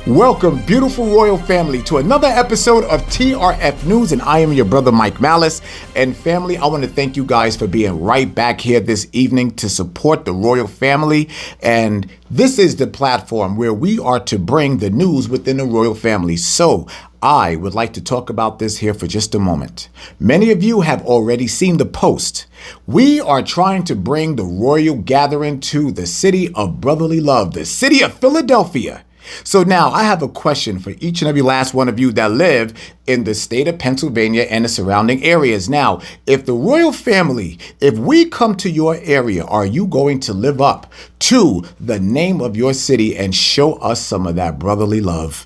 Welcome, beautiful royal family, to another episode of TRF News, and I am your brother Mike Malice. And family, I want to thank you guys for being right back here this evening to support the royal family. And this is the platform where we are to bring the news within the royal family. So I would like to talk about this here for just a moment. Many of you have already seen the post. We are trying to bring the royal gathering to the city of brotherly love, the city of Philadelphia. So now I have a question for each and every last one of you that live in the state of Pennsylvania and the surrounding areas. Now, if the royal family, if we come to your area, are you going to live up to the name of your city and show us some of that brotherly love?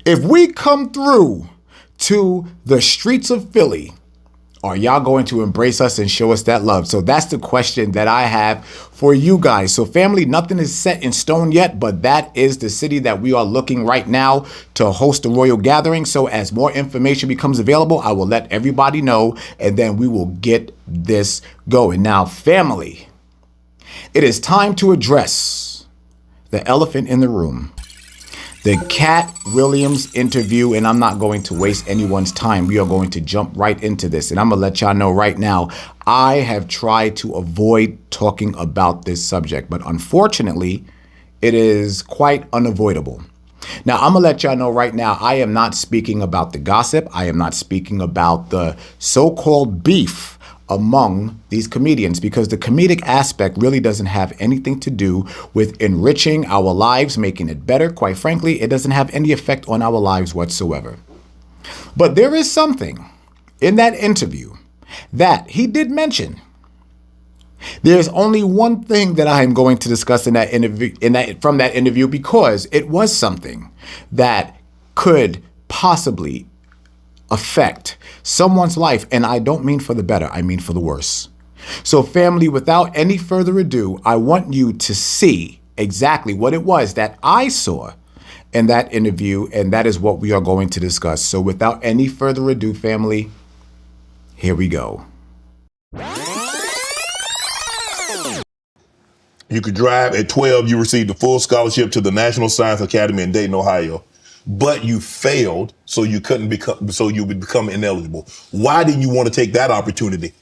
If we come through to the streets of Philly, are y'all going to embrace us and show us that love? So that's the question that I have for you guys. So family, nothing is set in stone yet, but that is the city that we are looking right now to host the royal gathering. So as more information becomes available, I will let everybody know, and then we will get this going. Now, family, it is time to address the elephant in the room. The Katt Williams interview, and I'm not going to waste anyone's time. We are going to jump right into this, and I'm going to let y'all know right now, I have tried to avoid talking about this subject, but unfortunately, it is quite unavoidable. Now, I'm going to let y'all know right now, I am not speaking about the gossip. I am not speaking about the so-called beef among these comedians, because the comedic aspect really doesn't have anything to do with enriching our lives, making it better. Quite frankly, it doesn't have any effect on our lives whatsoever. But there is something in that interview that he did mention. There's only one thing that I am going to discuss in that interview, from that interview, because it was something that could possibly affect someone's life, and I don't mean for the better, I mean for the worse. So family, without any further ado, I want you to see exactly what it was that I saw in that interview, and that is what we are going to discuss. So without any further ado, family, here we go. You could drive. At 12, you received a full scholarship to the National Science Academy in Dayton, Ohio. But you failed, so you would become ineligible. Why didn't you want to take that opportunity?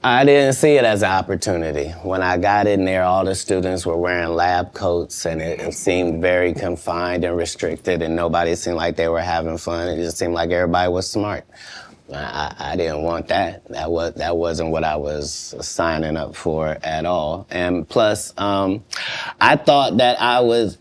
I didn't see it as an opportunity. When I got in there, all the students were wearing lab coats, and it seemed very confined and restricted, and nobody seemed like they were having fun. It just seemed like everybody was smart. I didn't want that. That wasn't what I was signing up for at all. And plus, I thought that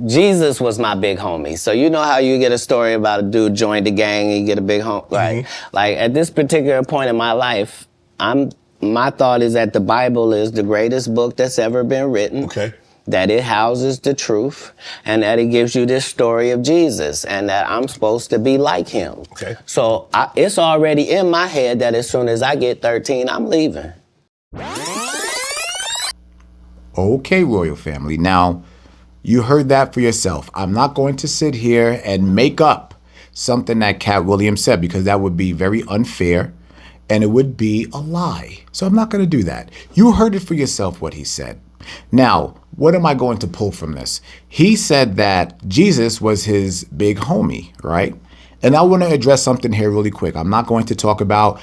Jesus was my big homie. So you know how you get a story about a dude joined the gang and you get a big homie, right? Mm-hmm. Like at this particular point in my life, my thought is that the Bible is the greatest book that's ever been written. Okay. That it houses the truth, and that it gives you this story of Jesus, and that I'm supposed to be like him. Okay. So it's already in my head that as soon as I get 13, I'm leaving. Okay, royal family. Now, you heard that for yourself. I'm not going to sit here and make up something that Katt Williams said, because that would be very unfair and it would be a lie. So I'm not going to do that. You heard it for yourself what he said. Now, what am I going to pull from this? He said that Jesus was his big homie, right? And I want to address something here really quick. I'm not going to talk about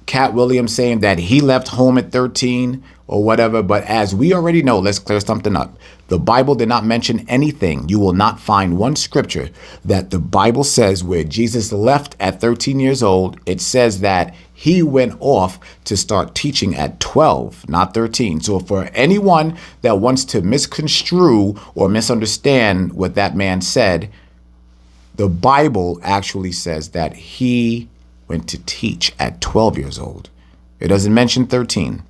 Katt Williams saying that he left home at 13 or whatever, but as we already know, let's clear something up. The Bible did not mention anything. You will not find one scripture that the Bible says where Jesus left at 13 years old. It says that he went off to start teaching at 12, not 13. So for anyone that wants to misconstrue or misunderstand what that man said, the Bible actually says that he went to teach at 12 years old. It doesn't mention 13.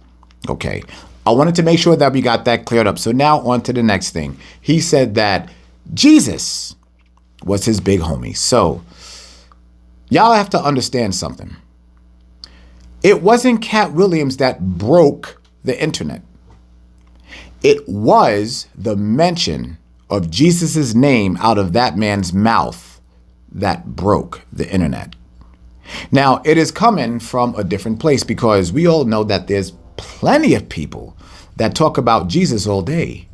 Okay. I wanted to make sure that we got that cleared up. So now on to the next thing. He said that Jesus was his big homie. So y'all have to understand something. It wasn't Katt Williams that broke the internet. It was the mention of Jesus's name out of that man's mouth that broke the internet. Now, it is coming from a different place, because we all know that there's plenty of people that talk about Jesus all day.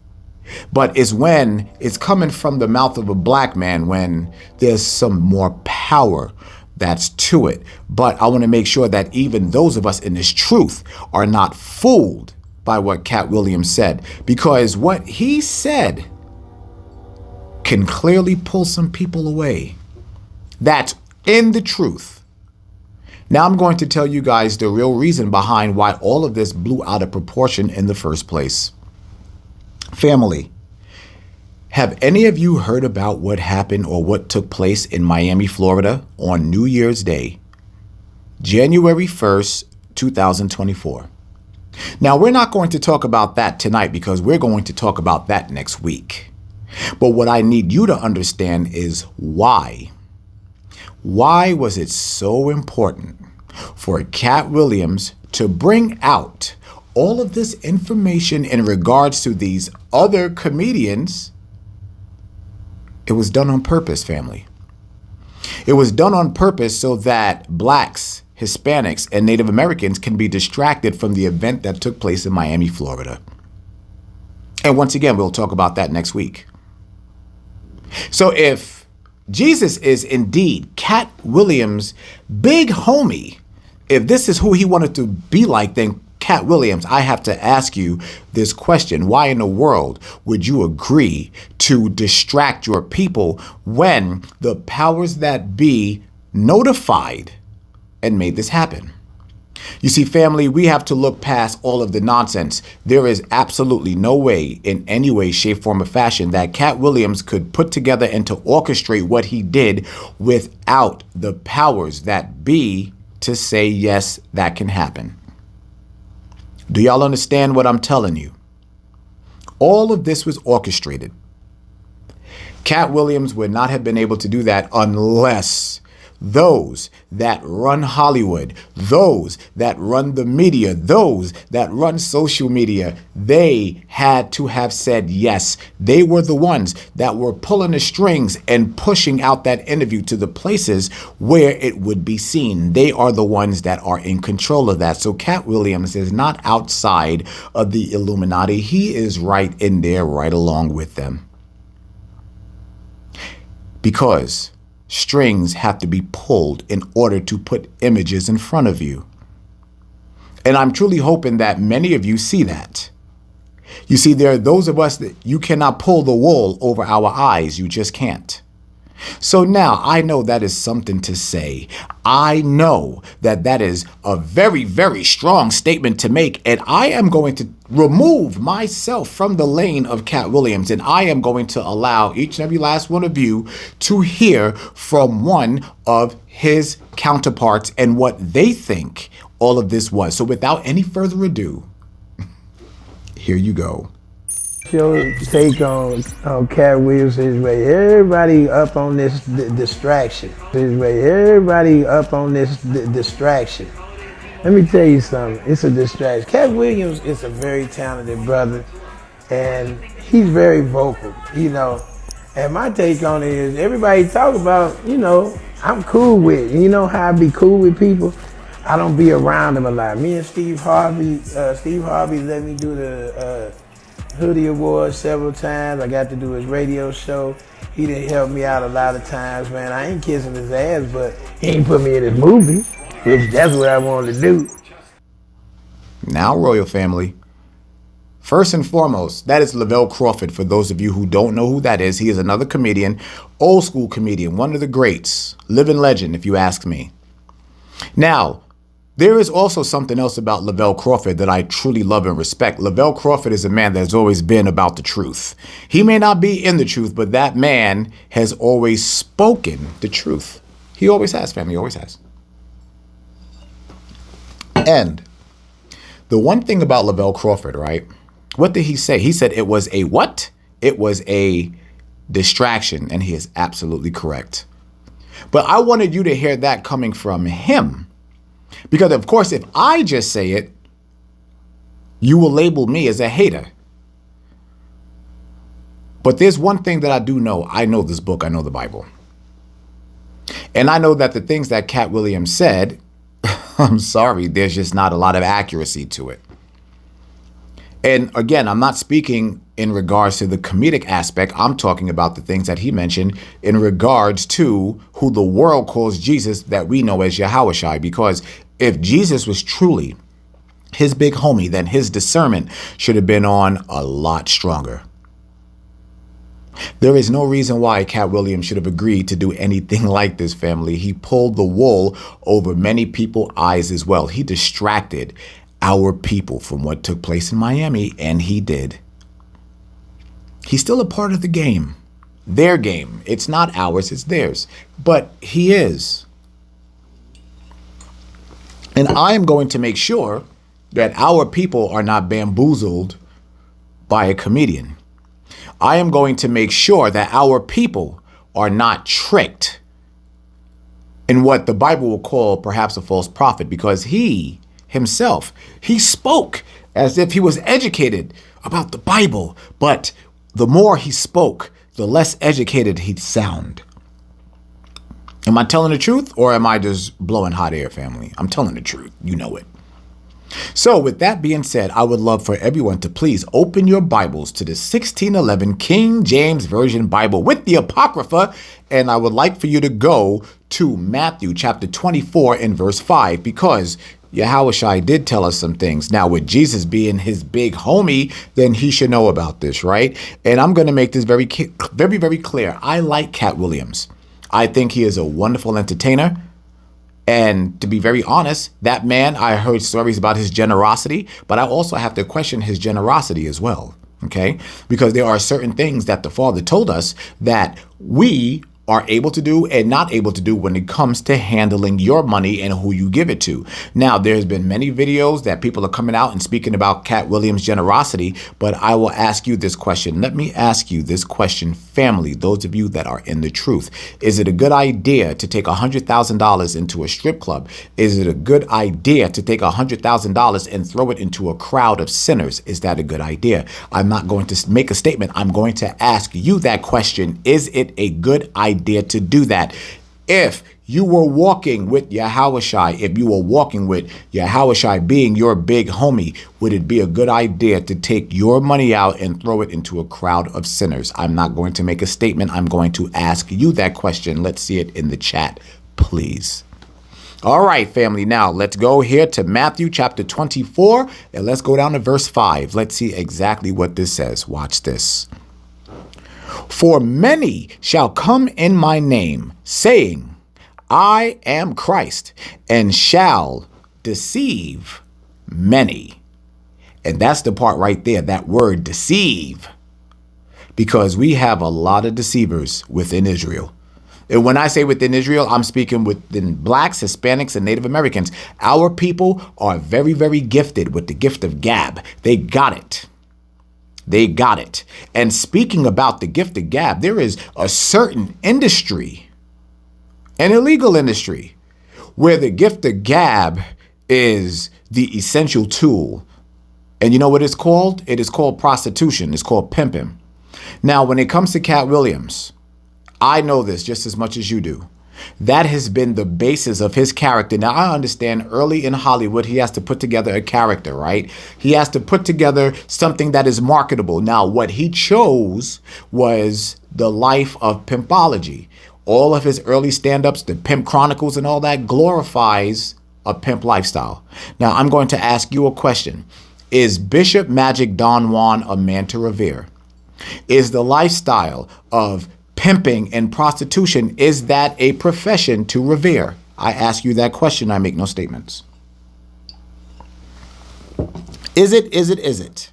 But it's when it's coming from the mouth of a black man when there's some more power that's to it. But I want to make sure that even those of us in this truth are not fooled by what Katt Williams said, because what he said can clearly pull some people away. That's in the truth. Now I'm going to tell you guys the real reason behind why all of this blew out of proportion in the first place. Family, have any of you heard about what happened or what took place in Miami, Florida on New Year's Day, January 1st, 2024? Now, we're not going to talk about that tonight because we're going to talk about that next week. But what I need you to understand is why. Why was it so important for Katt Williams to bring out all of this information in regards to these other comedians? It was done on purpose, family. It was done on purpose so that blacks, Hispanics, and Native Americans can be distracted from the event that took place in Miami, Florida. And once again, we'll talk about that next week. So if Jesus is indeed Katt Williams' big homie, if this is who he wanted to be like, then Katt Williams, I have to ask you this question. Why in the world would you agree to distract your people when the powers that be notified and made this happen? You see, family, we have to look past all of the nonsense. There is absolutely no way, in any way, shape, form, or fashion, that Katt Williams could put together and to orchestrate what he did without the powers that be to say, yes, that can happen. Do y'all understand what I'm telling you? All of this was orchestrated. Katt Williams would not have been able to do that unless those that run Hollywood, those that run the media, those that run social media, they had to have said yes. They were the ones that were pulling the strings and pushing out that interview to the places where it would be seen. They are the ones that are in control of that. So Katt Williams is not outside of the Illuminati. He is right in there, right along with them. Because strings have to be pulled in order to put images in front of you. And I'm truly hoping that many of you see that. You see, there are those of us that you cannot pull the wool over our eyes. You just can't. So now I know that is something to say. I know that that is a very, very strong statement to make. And I am going to remove myself from the lane of Katt Williams. And I am going to allow each and every last one of you to hear from one of his counterparts and what they think all of this was. So without any further ado, here you go. Your take on Katt Williams is way. Everybody up on this distraction. Everybody up on this distraction. Let me tell you something. It's a distraction. Katt Williams is a very talented brother, and he's very vocal. You know, and my take on it is everybody talk about. You know, I'm cool with. You know how I be cool with people. I don't be around them a lot. Me and Steve Harvey let me do the Hoodie Awards several times. I got to do his radio show. He didn't help me out a lot of times, man. I ain't kissing his ass, but he ain't put me in his movie, which that's what I wanted to do. Now, Royal Family, first and foremost, that is Lavelle Crawford. For those of you who don't know who that is, he is another comedian, old school comedian, one of the greats, living legend, if you ask me. Now, there is also something else about Lavelle Crawford that I truly love and respect. Lavelle Crawford is a man that has always been about the truth. He may not be in the truth, but that man has always spoken the truth. He always has, family, always has. And the one thing about Lavelle Crawford, right? What did he say? He said it was a what? It was a distraction, and he is absolutely correct. But I wanted you to hear that coming from him. Because, of course, if I just say it, you will label me as a hater. But there's one thing that I do know. I know this book. I know the Bible. And I know that the things that Katt Williams said, I'm sorry, there's just not a lot of accuracy to it. And again, I'm not speaking in regards to the comedic aspect. I'm talking about the things that he mentioned in regards to who the world calls Jesus that we know as Yahushua. Because if Jesus was truly his big homie, then his discernment should have been on a lot stronger. There is no reason why Katt Williams should have agreed to do anything like this, family. He pulled the wool over many people's eyes as well. He distracted our people from what took place in Miami, and he did. He's still a part of the game. Their game. It's not ours, it's theirs. But he is. And I am going to make sure that our people are not bamboozled by a comedian. I am going to make sure that our people are not tricked in what the Bible will call perhaps a false prophet, because he himself, he spoke as if he was educated about the Bible, but the more he spoke, the less educated he'd sound. Am I telling the truth, or am I just blowing hot air, family? I'm telling the truth. You know it. So with that being said, I would love for everyone to please open your Bibles to the 1611 King James Version Bible with the Apocrypha. And I would like for you to go to Matthew chapter 24 and verse 5, because Yahushua did tell us some things. Now, with Jesus being his big homie, then he should know about this, right? And I'm going to make this very, very clear. I like Katt Williams. I think he is a wonderful entertainer. And to be very honest, that man, I heard stories about his generosity, but I also have to question his generosity as well, okay? Because there are certain things that the Father told us that we are able to do and not able to do when it comes to handling your money and who you give it to. Now, there's been many videos that people are coming out and speaking about Katt Williams' generosity, but I will ask you this question. Let me ask you this question, family, those of you that are in the truth. Is it a good idea to take $100,000 into a strip club? Is it a good idea to take $100,000 and throw it into a crowd of sinners? Is that a good idea? I'm not going to make a statement. I'm going to ask you that question. Is it a good idea to do that? If you were walking with Yahushua, if you were walking with Yahushua being your big homie, would it be a good idea to take your money out and throw it into a crowd of sinners? I'm not going to make a statement. I'm going to ask you that question. Let's see it in the chat, please. All right, family. Now let's go here to Matthew chapter 24 and let's go down to verse 5. Let's see exactly what this says. Watch this. For many shall come in my name, saying, I am Christ, and shall deceive many. And that's the part right there, that word deceive, because we have a lot of deceivers within Israel. And when I say within Israel, I'm speaking within blacks, Hispanics, and Native Americans. Our people are very, very gifted with the gift of gab. They got it. They got it. And speaking about the gift of gab, there is a certain industry, an illegal industry, where the gift of gab is the essential tool. And you know what it's called? It is called prostitution. It's called pimping. Now, when it comes to Katt Williams, I know this just as much as you do. That has been the basis of his character. Now, I understand early in Hollywood, he has to put together a character, right? He has to put together something that is marketable. Now, what he chose was the life of pimpology. All of his early stand-ups, the Pimp Chronicles and all that, glorifies a pimp lifestyle. Now, I'm going to ask you a question. Is Bishop Magic Don Juan a man to revere? Is the lifestyle of pimping and prostitution, is that a profession to revere? I ask you that question. I make no statements. Is it?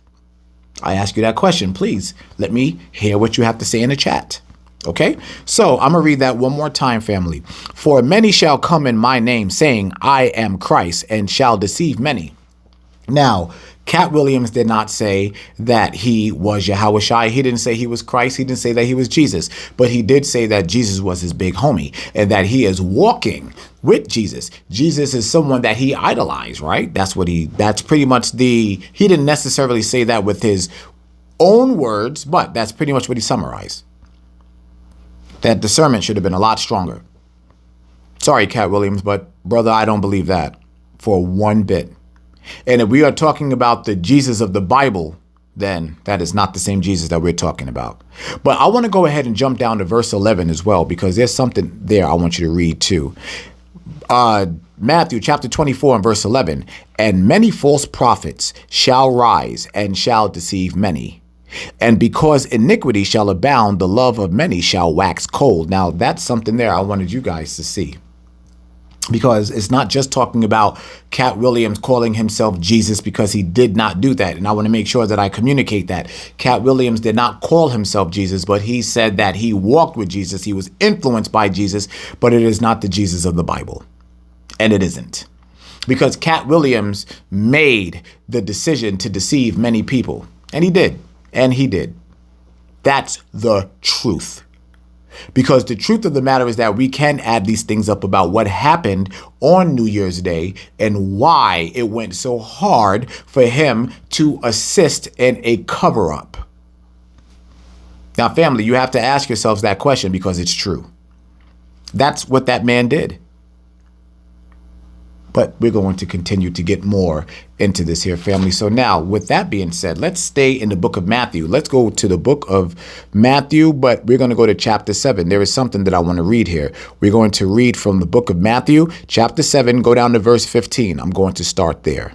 I ask you that question. Please let me hear what you have to say in the chat. Okay, so I'm going to read that one more time, family. For many shall come in my name, saying, I am Christ, and shall deceive many. Now, Katt Williams did not say that he was Yahushua. He didn't say he was Christ. He didn't say that he was Jesus. But he did say that Jesus was his big homie and that he is walking with Jesus. Jesus is someone that he idolized, right? That's pretty much he didn't necessarily say that with his own words, but that's pretty much what he summarized. That discernment should have been a lot stronger. Sorry, Katt Williams, but brother, I don't believe that for one bit. And if we are talking about the Jesus of the Bible, then that is not the same Jesus that we're talking about. But I want to go ahead and jump down to verse 11 as well, because there's something there I want you to read too. Matthew chapter 24 and verse 11. And many false prophets shall rise and shall deceive many. And because iniquity shall abound, the love of many shall wax cold. Now, that's something there I wanted you guys to see. Because it's not just talking about Katt Williams calling himself Jesus, because he did not do that. And I want to make sure that I communicate that. Katt Williams did not call himself Jesus, but he said that he walked with Jesus. He was influenced by Jesus, but it is not the Jesus of the Bible. And it isn't. Because Katt Williams made the decision to deceive many people. And he did. And he did. That's the truth. Because the truth of the matter is that we can add these things up about what happened on New Year's Day and why it went so hard for him to assist in a cover-up. Now, family, you have to ask yourselves that question because it's true. That's what that man did. But we're going to continue to get more into this here, family. So now, with that being said, let's stay in the book of Matthew. Let's go to the book of Matthew, but we're going to go to chapter 7. There is something that I want to read here. We're going to read from the book of Matthew, chapter 7, go down to verse 15. I'm going to start there.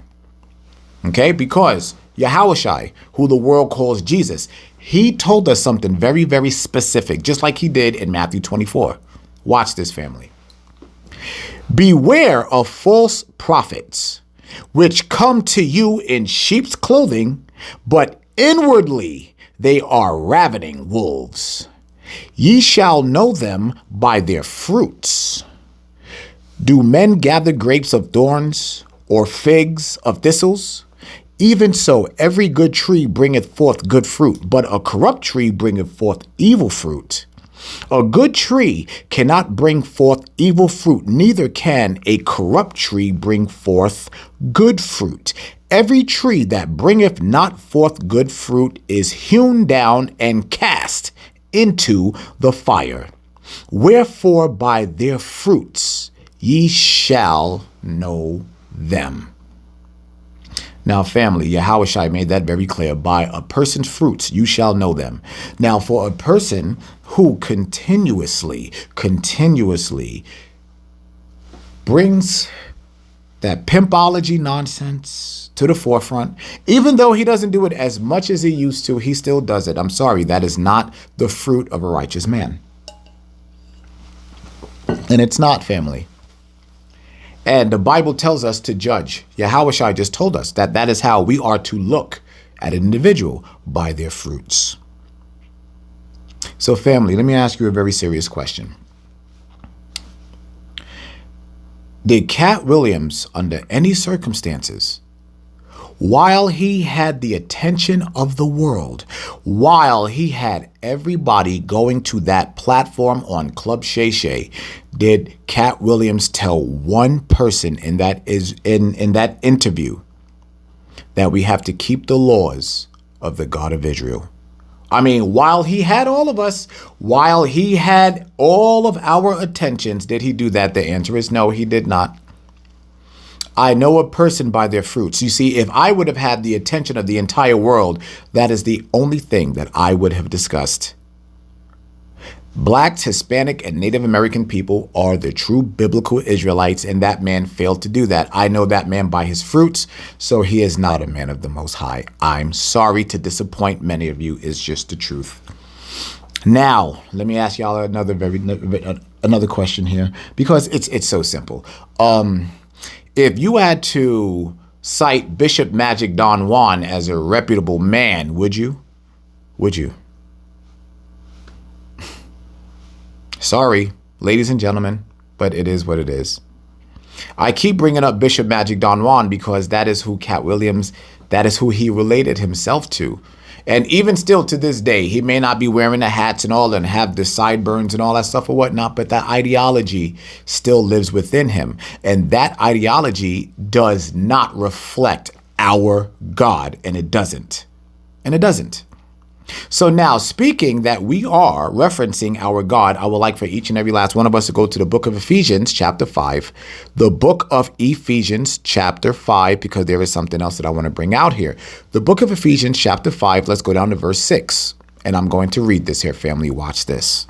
Okay, because Yahushua, who the world calls Jesus, he told us something very, very specific, just like he did in Matthew 24. Watch this, family. Beware of false prophets, which come to you in sheep's clothing, but inwardly they are ravening wolves. Ye shall know them by their fruits. Do men gather grapes of thorns, or figs of thistles? Even so, every good tree bringeth forth good fruit, but a corrupt tree bringeth forth evil fruit. A good tree cannot bring forth evil fruit, neither can a corrupt tree bring forth good fruit. Every tree that bringeth not forth good fruit is hewn down and cast into the fire. Wherefore by their fruits ye shall know them. Now, family, Yahushua made that very clear. By a person's fruits, you shall know them. Now, for a person who continuously brings that pimpology nonsense to the forefront, even though he doesn't do it as much as he used to, he still does it. I'm sorry, that is not the fruit of a righteous man. And it's not, family. And the Bible tells us to judge. Yahushua just told us that that is how we are to look at an individual, by their fruits. So, family, let me ask you a very serious question. Did Katt Williams, under any circumstances, while he had the attention of the world, while he had everybody going to that platform on Club Shay Shay, did Katt Williams tell one person in that interview that we have to keep the laws of the God of Israel? I mean, while he had all of us, while he had all of our attentions, did he do that? The answer is no, he did not. I know a person by their fruits. You see, if I would have had the attention of the entire world, that is the only thing that I would have discussed. Blacks, Hispanic, and Native American people are the true biblical Israelites, and that man failed to do that. I know that man by his fruits, so he is not a man of the Most High. I'm sorry to disappoint many of you. It's just the truth. Now, let me ask y'all another question here, because it's so simple. If you had to cite Bishop Magic Don Juan as a reputable man, would you? Would you? Sorry, ladies and gentlemen, but it is what it is. I keep bringing up Bishop Magic Don Juan because that is who Katt Williams, that is who he related himself to. And even still to this day, he may not be wearing the hats and all and have the sideburns and all that stuff or whatnot, but that ideology still lives within him. And that ideology does not reflect our God, and it doesn't. And it doesn't. So now, speaking that we are referencing our God, I would like for each and every last one of us to go to the book of Ephesians, chapter 5. The book of Ephesians, chapter 5, because there is something else that I want to bring out here. The book of Ephesians, chapter 5, let's go down to verse 6. And I'm going to read this here, family. Watch this.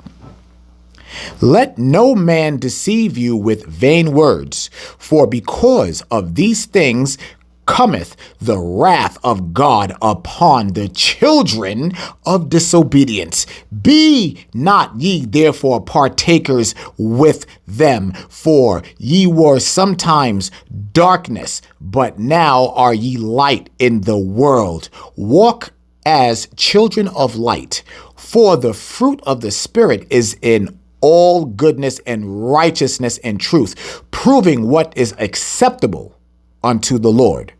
Let no man deceive you with vain words, for because of these things cometh the wrath of God upon the children of disobedience. Be not ye therefore partakers with them, for ye were sometimes darkness, but now are ye light in the world. Walk as children of light, for the fruit of the Spirit is in all goodness and righteousness and truth, proving what is acceptable unto the Lord,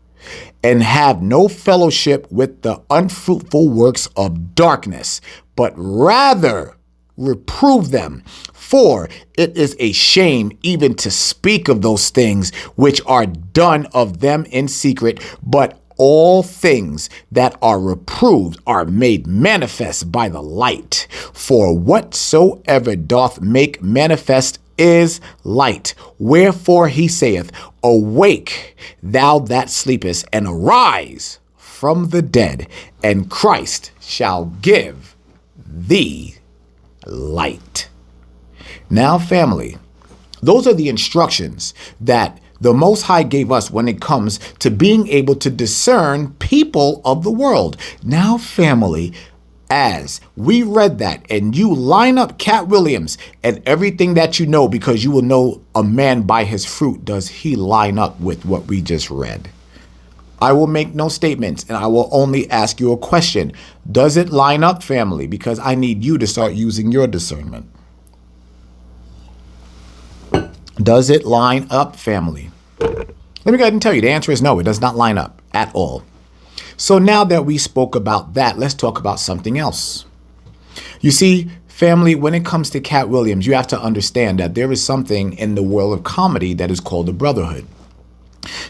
and have no fellowship with the unfruitful works of darkness, but rather reprove them. For it is a shame even to speak of those things which are done of them in secret, but all things that are reproved are made manifest by the light. For whatsoever doth make manifest is light. Wherefore he saith, Awake, thou that sleepest, and arise from the dead, and Christ shall give thee light. Now, family, those are the instructions that the Most High gave us when it comes to being able to discern people of the world. Now, family, as we read that and you line up Katt Williams and everything that you know, because you will know a man by his fruit, does he line up with what we just read? I will make no statements and I will only ask you a question. Does it line up, family? Because I need you to start using your discernment. Does it line up, family? Let me go ahead and tell you, the answer is no, it does not line up at all. So now that we spoke about that, let's talk about something else. You see, family, when it comes to Katt Williams, you have to understand that there is something in the world of comedy that is called a brotherhood.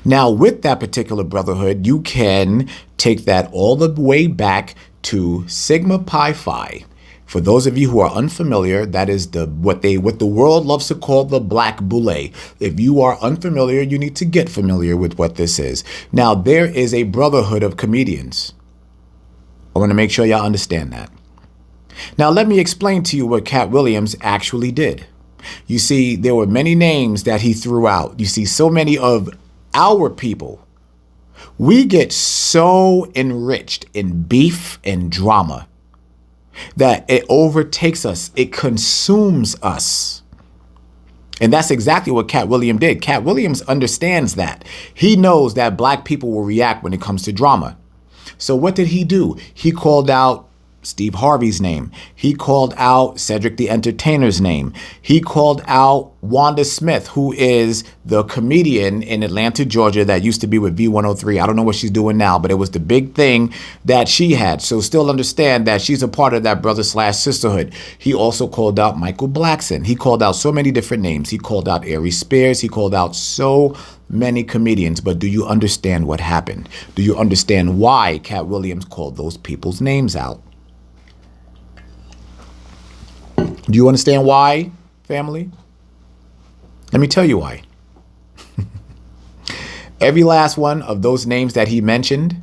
Now, with that particular brotherhood, you can take that all the way back to Sigma Pi Phi. For those of you who are unfamiliar, that is what the world loves to call the black boule. If you are unfamiliar, you need to get familiar with what this is. Now, there is a brotherhood of comedians. I want to make sure y'all understand that. Now, let me explain to you what Katt Williams actually did. You see, there were many names that he threw out. You see, so many of our people, we get so enriched in beef and drama that it overtakes us. It consumes us. And that's exactly what Katt Williams did. Katt Williams understands that. He knows that black people will react when it comes to drama. So what did he do? He called out Steve Harvey's name. He called out Cedric the Entertainer's name. He called out Wanda Smith, who is the comedian in Atlanta, Georgia, that used to be with V103. I don't know what she's doing now, but it was the big thing that she had. So still understand that she's a part of that brother/sisterhood. He also called out Michael Blackson. He called out so many different names. He called out Aries Spears. He called out so many comedians. But do you understand what happened? Do you understand why Katt Williams called those people's names out? Do you understand why, family? Let me tell you why. Every last one of those names that he mentioned,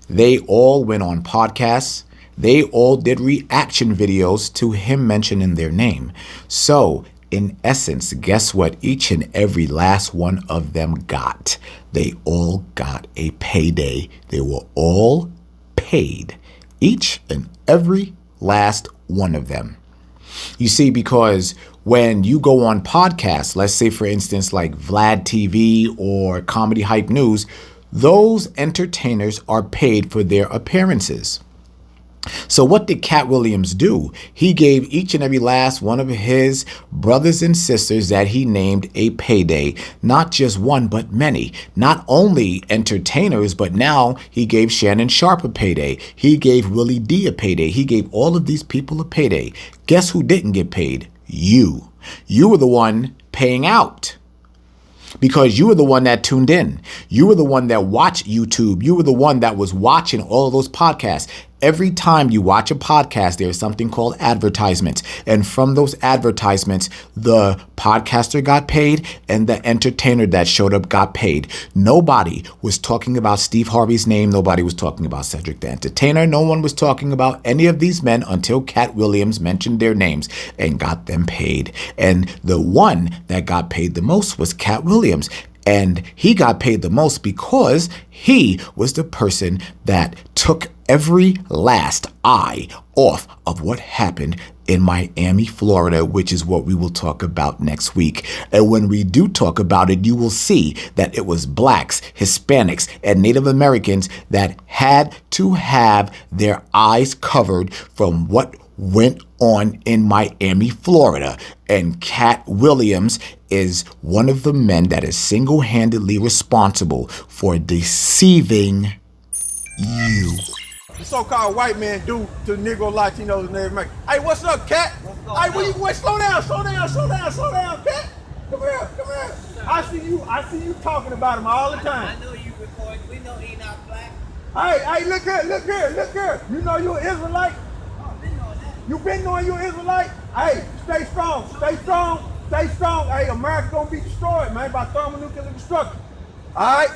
they all went on podcasts. They all did reaction videos to him mentioning their name. So, in essence, guess what each and every last one of them got? They all got a payday. They were all paid. Each and every last one of them. You see, because when you go on podcasts, let's say, for instance, like Vlad TV or Comedy Hype News, those entertainers are paid for their appearances. So what did Katt Williams do? He gave each and every last one of his brothers and sisters that he named a payday, not just one, but many. Not only entertainers, but now he gave Shannon Sharpe a payday. He gave Willie D a payday. He gave all of these people a payday. Guess who didn't get paid? You. You were the one paying out. Because you were the one that tuned in. You were the one that watched YouTube. You were the one that was watching all of those podcasts. every time you watch a podcast, there's something called advertisements. And from those advertisements, the podcaster got paid and the entertainer that showed up got paid. Nobody was talking about Steve Harvey's name. Nobody was talking about Cedric the Entertainer. No one was talking about any of these men until Katt Williams mentioned their names and got them paid. And the one that got paid the most was Katt Williams. And he got paid the most because he was the person that took every last eye off of what happened in Miami, Florida, which is what we will talk about next week. And when we do talk about it, you will see that it was blacks, Hispanics, and Native Americans that had to have their eyes covered from what went on in Miami, Florida. And Katt Williams is one of the men that is single-handedly responsible for deceiving you. The so-called white man do to Negro, Latinos, and Native Americans. Hey, what's up, Katt? Hey, where you wait? Slow down, Katt. Come here. I see you talking about him all the time. I know you record. We know he not black. Hey, look here. You know you're an Israelite? Oh, been knowing that. You been knowing you're an Israelite? Hey, stay strong. Hey, America gonna be destroyed, man, by thermonuclear destruction. All right?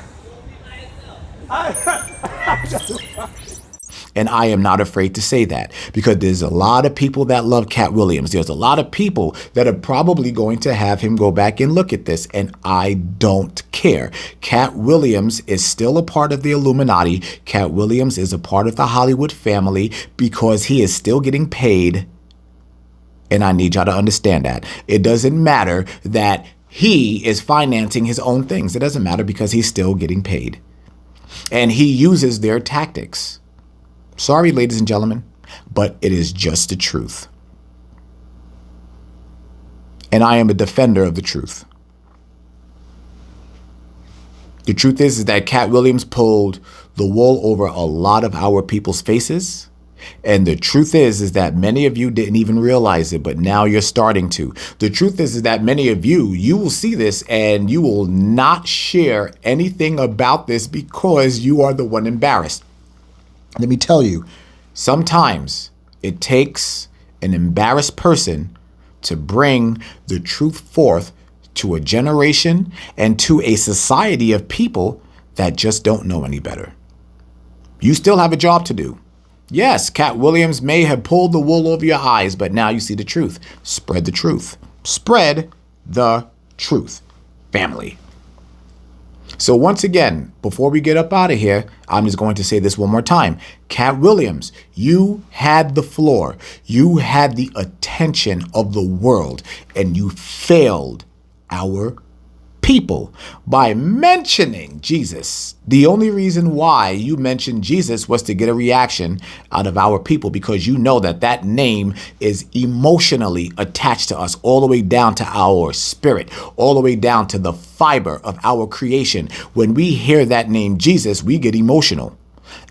And I am not afraid to say that because there's a lot of people that love Katt Williams. There's a lot of people that are probably going to have him go back and look at this, and I don't care. Katt Williams is still a part of the Illuminati. Katt Williams is a part of the Hollywood family because he is still getting paid. And I need y'all to understand that. It doesn't matter that he is financing his own things. It doesn't matter because he's still getting paid. And he uses their tactics. Sorry, ladies and gentlemen, but it is just the truth. And I am a defender of the truth. The truth is that Katt Williams pulled the wool over a lot of our people's faces. And the truth is that many of you didn't even realize it, but now you're starting to. The truth is that many of you will see this and you will not share anything about this because you are the one embarrassed. Let me tell you, sometimes it takes an embarrassed person to bring the truth forth to a generation and to a society of people that just don't know any better. You still have a job to do. Yes, Katt Williams may have pulled the wool over your eyes, but now you see the truth. Spread the truth. Spread the truth, family. So once again, before we get up out of here, I'm just going to say this one more time. Katt Williams, you had the floor. You had the attention of the world, and you failed our people by mentioning Jesus. The only reason why you mentioned Jesus was to get a reaction out of our people because you know that that name is emotionally attached to us all the way down to our spirit, all the way down to the fiber of our creation. When we hear that name Jesus, we get emotional.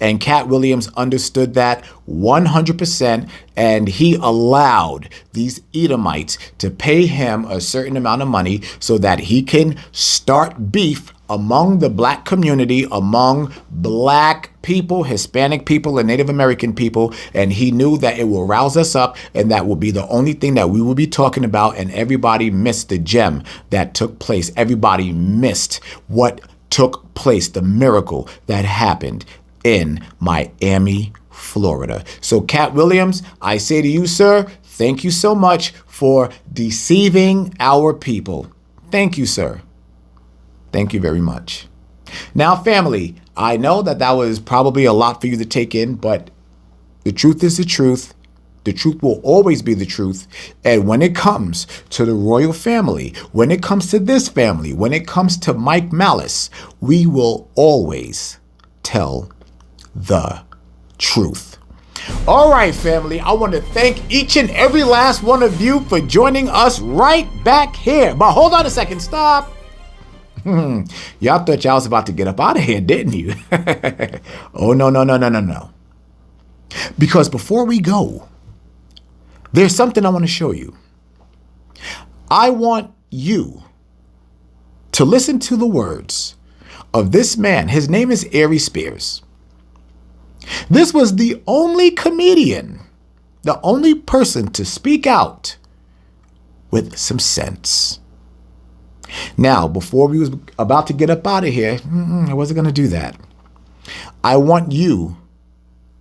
And Katt Williams understood that 100%, and he allowed these Edomites to pay him a certain amount of money so that he can start beef among the black community, among black people, Hispanic people, and Native American people. And he knew that it will rouse us up, and that will be the only thing that we will be talking about. And everybody missed the gem that took place. Everybody missed what took place, the miracle that happened in Miami, Florida. So Katt Williams, I say to you, sir, thank you so much for deceiving our people. Thank you, sir. Thank you very much. Now, family, I know that was probably a lot for you to take in, but the truth is the truth. The truth will always be the truth. And when it comes to the royal family, when it comes to this family, when it comes to Mike Malice, we will always tell the truth. All right, family, I want to thank each and every last one of you for joining us right back here. But hold on a second, stop. Y'all thought y'all was about to get up out of here, didn't you? Oh, no. Because before we go, there's something I want to show you. I want you to listen to the words of this man. His name is Aries Spears. This was the only comedian, the only person to speak out with some sense. Now, before we was about to get up out of here, I wasn't going to do that. I want you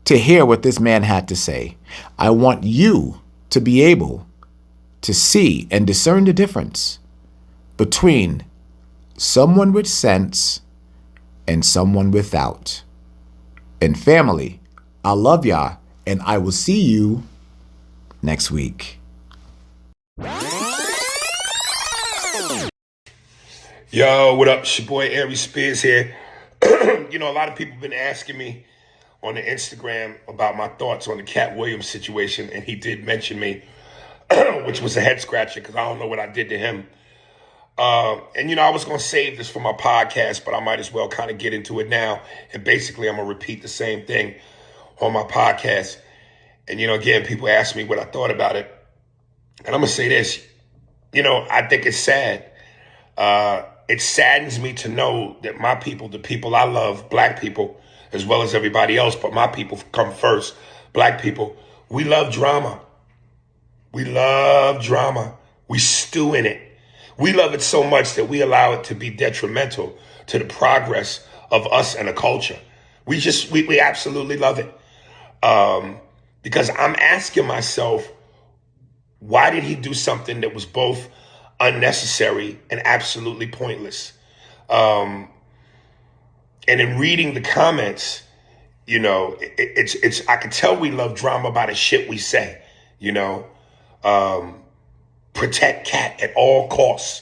to hear what this man had to say. I want you to be able to see and discern the difference between someone with sense and someone without. And family, I love y'all, and I will see you next week. Yo, what up? It's your boy Aries Spears here. You know, a lot of people have been asking me on the Instagram about my thoughts on the Katt Williams situation, and he did mention me, which was a head scratcher because I don't know what I did to him. And, you know, I was going to save this for my podcast, but I might as well kind of get into it now. And basically, I'm going to repeat the same thing on my podcast. And, you know, again, people ask me what I thought about it. And I'm going to say this. You know, I think it's sad. It saddens me to know that my people, the people I love, black people, as well as everybody else, but my people come first, black people, we love drama. We love drama. We stew in it. We love it so much that we allow it to be detrimental to the progress of us and a culture. We absolutely love it. Because I'm asking myself, why did he do something that was both unnecessary and absolutely pointless? And in reading the comments, you know, I could tell we love drama by the shit we say, you know. Protect Katt at all costs.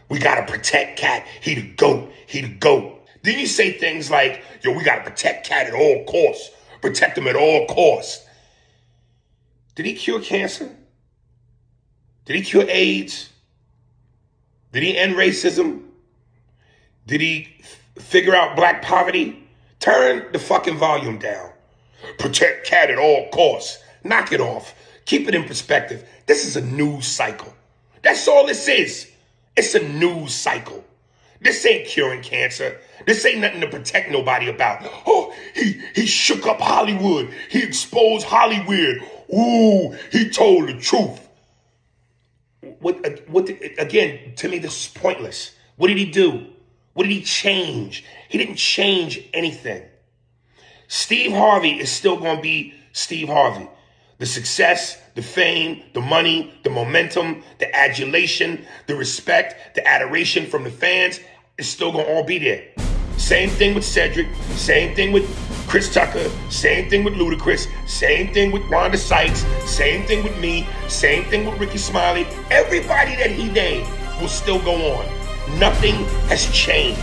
We gotta protect Katt. He the GOAT. He the GOAT. Then you say things like, yo, we gotta protect Katt at all costs. Protect him at all costs. Did he cure cancer? Did he cure AIDS? Did he end racism? Did he figure out black poverty? Turn the fucking volume down. Protect Katt at all costs. Knock it off. Keep it in perspective. This is a news cycle. That's all this is. It's a news cycle. This ain't curing cancer. This ain't nothing to protect nobody about. Oh, he shook up Hollywood. He exposed Hollywood. Ooh, he told the truth. Again, to me, this is pointless. What did he do? What did he change? He didn't change anything. Steve Harvey is still going to be Steve Harvey. The success, the fame, the money, the momentum, the adulation, the respect, the adoration from the fans is still going to all be there. Same thing with Cedric, same thing with Chris Tucker, same thing with Ludacris, same thing with Wanda Sykes, same thing with me, same thing with Ricky Smiley. Everybody that he named will still go on. Nothing has changed.